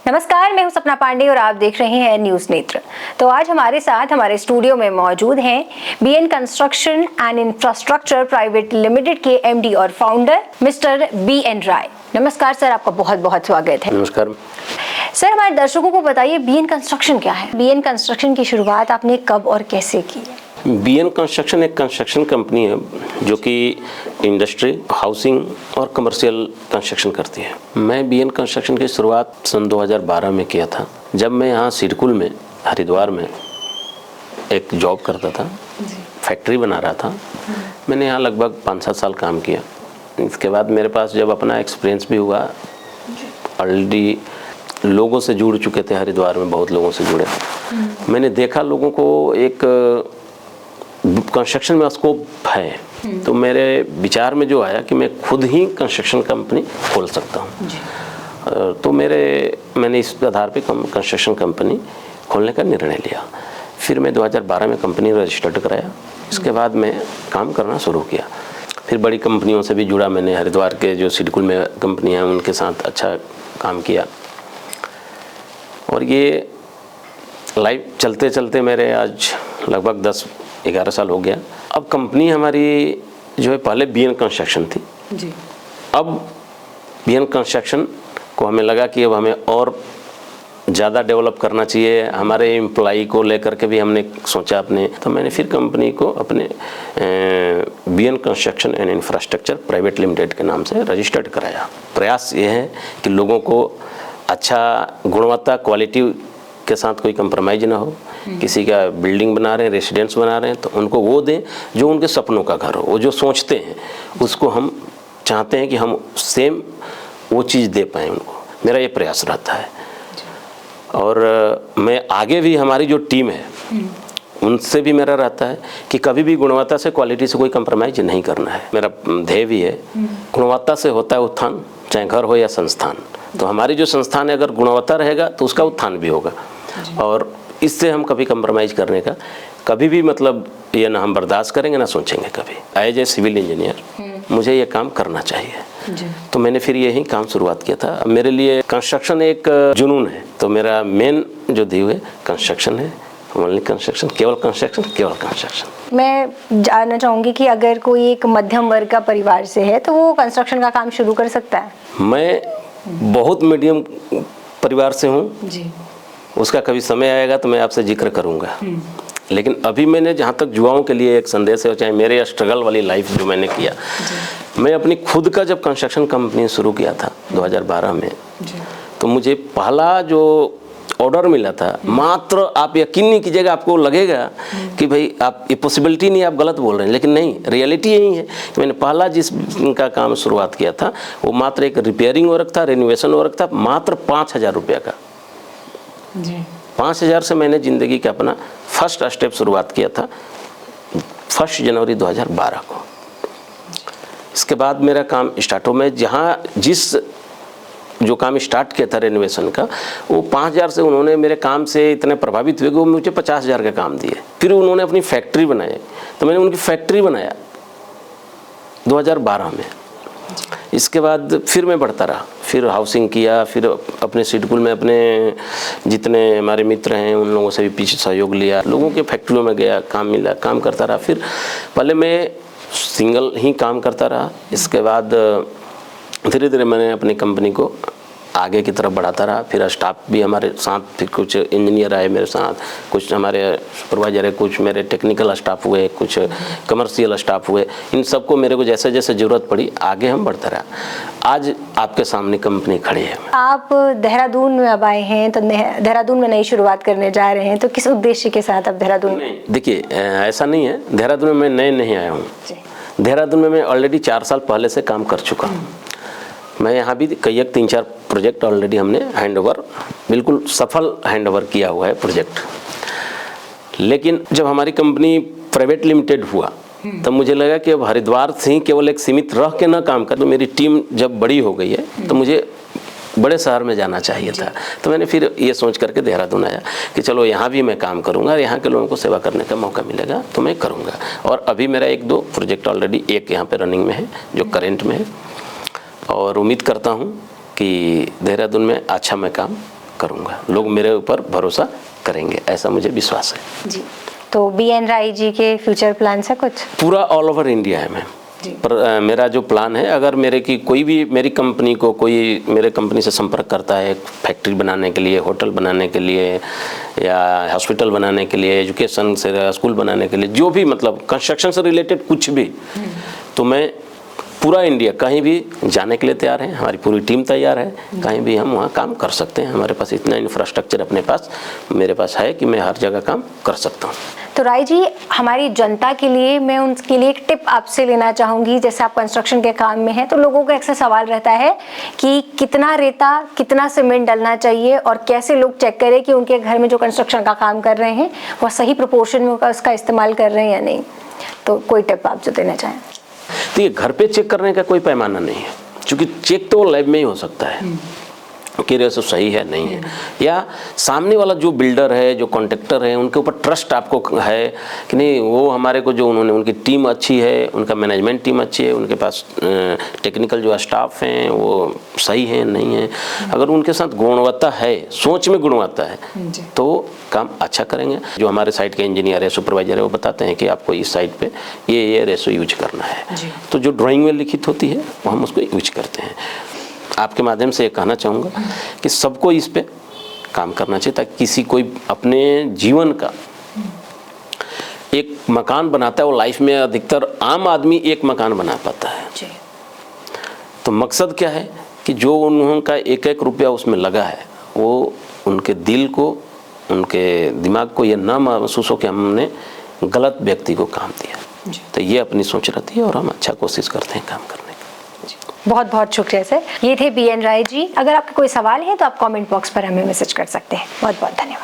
नमस्कार, मैं हूं सपना पांडे और आप देख रहे हैं न्यूज नेत्र। तो आज हमारे साथ हमारे स्टूडियो में मौजूद हैं BN construction and infrastructure private limited के एमडी और फाउंडर मिस्टर बीएन राय। नमस्कार सर, आपका बहुत बहुत स्वागत है। नमस्कार सर, हमारे दर्शकों को बताइए बीएन कंस्ट्रक्शन क्या है। बीएन कंस्ट्रक्शन की शुरुआत आपने कब और कैसे की है? बीएन कंस्ट्रक्शन एक कंस्ट्रक्शन कंपनी है जो कि इंडस्ट्री, हाउसिंग और कमर्शियल कंस्ट्रक्शन करती है। मैं बीएन कंस्ट्रक्शन की शुरुआत सन 2012 में किया था, जब मैं यहाँ सिडकुल में हरिद्वार में एक जॉब करता था, फैक्ट्री बना रहा था। मैंने यहाँ लगभग 5-7 साल काम किया। इसके बाद मेरे पास जब अपना एक्सपीरियंस भी हुआ, ऑलरेडी लोगों से जुड़ चुके थे, हरिद्वार में बहुत लोगों से जुड़े। मैंने देखा लोगों को एक कंस्ट्रक्शन में स्कोप है, तो मेरे विचार में जो आया कि मैं खुद ही कंस्ट्रक्शन कंपनी खोल सकता हूँ। तो मैंने इस आधार पे कंस्ट्रक्शन कंपनी खोलने का निर्णय लिया। फिर मैं 2012 में कंपनी रजिस्टर्ड कराया। इसके बाद मैं काम करना शुरू किया। फिर बड़ी कंपनियों से भी जुड़ा। मैंने हरिद्वार के जो सिडकुल में कंपनी हैं उनके साथ अच्छा काम किया, और ये लाइफ चलते चलते मेरे आज लगभग 10-11 साल हो गया। अब कंपनी हमारी जो है, पहले बीएन कंस्ट्रक्शन थी जी। अब बीएन कंस्ट्रक्शन को हमें लगा कि अब हमें और ज़्यादा डेवलप करना चाहिए। हमारे एम्प्लॉई को लेकर के भी हमने सोचा अपने, तो मैंने फिर कंपनी को अपने BN construction and infrastructure private limited के नाम से रजिस्टर्ड कराया। प्रयास ये है कि लोगों को अच्छा गुणवत्ता, क्वालिटी के साथ कोई कंप्रोमाइज़ ना हो। किसी का बिल्डिंग बना रहे हैं, रेसिडेंस बना रहे हैं, तो उनको वो दें जो उनके सपनों का घर हो। वो जो सोचते हैं उसको हम चाहते हैं कि हम सेम वो चीज़ दे पाएँ उनको। मेरा ये प्रयास रहता है। और मैं आगे भी हमारी जो टीम है उनसे भी मेरा रहता है कि कभी भी गुणवत्ता से, क्वालिटी से कोई कंप्रोमाइज़ नहीं करना है। मेरा ध्येय भी है, गुणवत्ता से होता है उत्थान, चाहे घर हो या संस्थान। तो हमारी जो संस्थान है, अगर गुणवत्ता रहेगा तो उसका उत्थान भी होगा। और इससे हम कभी कंप्रोमाइज़ करने का कभी भी मतलब ये ना हम बर्दाश्त करेंगे, ना सोचेंगे कभी। एज ए सिविल इंजीनियर मुझे ये काम करना चाहिए, तो मैंने फिर यही काम शुरुआत किया था। अब मेरे लिए कंस्ट्रक्शन एक जुनून है, तो मेरा मेन जो ध्येय है कंस्ट्रक्शन है। ओनली कंस्ट्रक्शन, केवल कंस्ट्रक्शन, केवल कंस्ट्रक्शन। मैं जानना चाहूँगी कि अगर कोई एक मध्यम वर्ग का परिवार से है तो वो कंस्ट्रक्शन का काम शुरू कर सकता है? मैं बहुत मीडियम परिवार से हूँ जी। उसका कभी समय आएगा तो मैं आपसे जिक्र करूँगा। लेकिन अभी मैंने जहाँ तक युवाओं के लिए एक संदेश है, चाहे मेरे स्ट्रगल वाली लाइफ जो मैंने किया, मैं अपनी खुद का जब कंस्ट्रक्शन कंपनी शुरू किया था 2012 में, तो मुझे पहला जो ऑर्डर मिला था, मात्र, आप यकीन नहीं कीजिएगा, आपको लगेगा कि भाई आप ये पॉसिबिलिटी नहीं, आप गलत बोल रहे हैं, लेकिन नहीं, रियलिटी यही है कि मैंने पहला जिसका काम शुरुआत किया था वो मात्र एक रिपेयरिंग वर्क था, रेनोवेशन वर्क था, मात्र 5,000 रुपये का जी। 5,000 से मैंने ज़िंदगी का अपना फर्स्ट स्टेप शुरुआत किया था 1 जनवरी 2012 को। इसके बाद मेरा काम स्टार्ट हो, मैं जहाँ जिस जो काम स्टार्ट किया था रेनोवेशन का, वो 5,000 से उन्होंने मेरे काम से इतने प्रभावित हुए कि वो मुझे 50,000 का काम दिए। फिर उन्होंने अपनी फैक्ट्री बनाई, तो मैंने उनकी फैक्ट्री बनाया 2012 में। इसके बाद फिर मैं बढ़ता रहा, फिर हाउसिंग किया, फिर अपने सिडकुल में अपने जितने हमारे मित्र हैं उन लोगों से भी पीछे सहयोग लिया, लोगों के फैक्ट्रियों में गया, काम मिला, काम करता रहा। फिर पहले मैं सिंगल ही काम करता रहा। इसके बाद धीरे धीरे मैंने अपनी कंपनी को आगे की तरफ बढ़ाता रहा। फिर स्टाफ भी हमारे साथ, फिर कुछ इंजीनियर आए मेरे साथ, कुछ हमारे सुपरवाइजर है, कुछ मेरे टेक्निकल स्टाफ हुए, कुछ कमर्शियल स्टाफ हुए। इन सबको मेरे को जैसे जैसे ज़रूरत पड़ी आगे हम बढ़ता रहा। आज आपके सामने कंपनी खड़ी है। आप देहरादून में अब आए हैं, तो देहरादून में नई शुरुआत करने जा रहे हैं, तो किस उद्देश्य के साथ अब देहरादून? देखिए, ऐसा नहीं है, देहरादून में मैं नए नहीं आया हूँ। देहरादून में मैं ऑलरेडी 4 साल पहले से काम कर चुका हूँ। मैं यहाँ भी कई 3-4 प्रोजेक्ट ऑलरेडी हमने हैंडओवर, बिल्कुल सफल हैंडओवर किया हुआ है प्रोजेक्ट। लेकिन जब हमारी कंपनी प्राइवेट लिमिटेड हुआ, तब मुझे लगा कि अब हरिद्वार से ही केवल एक सीमित रह के ना काम कर, तो मेरी टीम जब बड़ी हो गई है तो मुझे बड़े शहर में जाना चाहिए था। तो मैंने फिर ये सोच करके देहरादून आया कि चलो यहाँ भी मैं काम करूँगा, यहाँ के लोगों को सेवा करने का मौका मिलेगा तो मैं करूँगा। और अभी मेरा 1-2 प्रोजेक्ट ऑलरेडी, एक यहाँ पे रनिंग में है जो करेंट में है, और उम्मीद करता हूँ कि देहरादून में अच्छा मैं काम करूँगा, लोग मेरे ऊपर भरोसा करेंगे, ऐसा मुझे विश्वास है जी। तो BN राय जी के फ्यूचर प्लान है कुछ? पूरा ऑल ओवर इंडिया है मैम। पर मेरा जो प्लान है, अगर मेरे की कोई भी मेरी कंपनी को कोई मेरे कंपनी से संपर्क करता है फैक्ट्री बनाने के लिए, होटल बनाने के लिए या हॉस्पिटल बनाने के लिए, एजुकेशन से स्कूल बनाने के लिए, जो भी मतलब कंस्ट्रक्शन से रिलेटेड कुछ भी, तो मैं पूरा इंडिया कहीं भी जाने के लिए तैयार है। हमारी पूरी टीम तैयार है, कहीं भी हम वहाँ काम कर सकते हैं। हमारे पास इतना इंफ्रास्ट्रक्चर अपने पास मेरे पास है कि मैं हर जगह काम कर सकता हूँ। तो राय जी, हमारी जनता के लिए मैं उनके लिए एक टिप आपसे लेना चाहूँगी। जैसे आप कंस्ट्रक्शन के काम में हैं, तो लोगों का अक्सर सवाल रहता है कि कितना रेता, कितना सीमेंट डालना चाहिए और कैसे लोग चेक करें कि उनके घर में जो कंस्ट्रक्शन का काम कर रहे हैं वह सही प्रोपोर्शन में उसका इस्तेमाल कर रहे हैं या नहीं। तो कोई टिप आप जो देना चाहें? तो ये घर पे चेक करने का कोई पैमाना नहीं है, क्योंकि चेक तो लैब में ही हो सकता है कि रेशो सही है नहीं है, या सामने वाला जो बिल्डर है, जो कॉन्ट्रैक्टर है, उनके ऊपर ट्रस्ट आपको है कि नहीं, वो हमारे को जो उन्होंने, उनकी टीम अच्छी है, उनका मैनेजमेंट टीम अच्छी है, उनके पास टेक्निकल जो स्टाफ हैं वो सही है नहीं है। अगर उनके साथ गुणवत्ता है, सोच में गुणवत्ता है, तो काम अच्छा करेंगे। जो हमारे साइट के इंजीनियर है, सुपरवाइजर है, वो बताते हैं कि आपको इस साइट पे ये रेशो यूज करना है, तो जो ड्राइंग में लिखित होती है वो हम उसको यूज करते हैं। आपके माध्यम से ये कहना चाहूँगा कि सबको इस पे काम करना चाहिए, ताकि किसी कोई अपने जीवन का एक मकान बनाता है, वो लाइफ में अधिकतर आम आदमी एक मकान बना पाता है। तो मकसद क्या है कि जो उनका एक एक रुपया उसमें लगा है, वो उनके दिल को, उनके दिमाग को ये ना महसूस हो कि हमने गलत व्यक्ति को काम दिया। तो ये अपनी सोच रहती है और हम अच्छा कोशिश करते हैं काम करने की। बहुत बहुत शुक्रिया सर। ये थे BN राय जी। अगर आपका कोई सवाल है तो आप कमेंट बॉक्स पर हमें मैसेज कर सकते हैं। बहुत बहुत धन्यवाद।